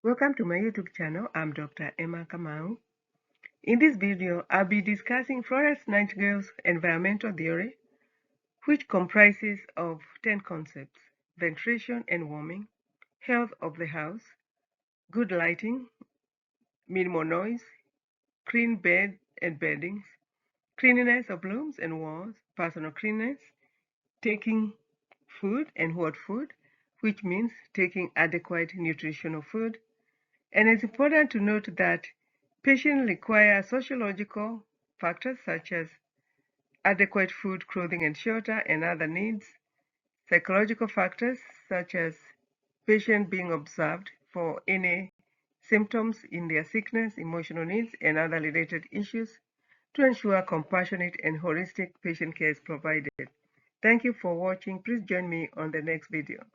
Welcome to my YouTube channel. I'm Dr. Emma Kamau. In this video, I'll be discussing Florence Nightingale's environmental theory, which comprises of 10 concepts: ventilation and warming, health of the house, good lighting, minimal noise, clean bed and beddings, cleanliness of rooms and walls, personal cleanliness, taking food and what food, which means taking adequate nutritional food. And it's important to note that patients require sociological factors such as adequate food, clothing, and shelter, and other needs, psychological factors such as patient being observed for any symptoms in their sickness, emotional needs, and other related issues to ensure compassionate and holistic patient care is provided. Thank you for watching. Please join me on the next video.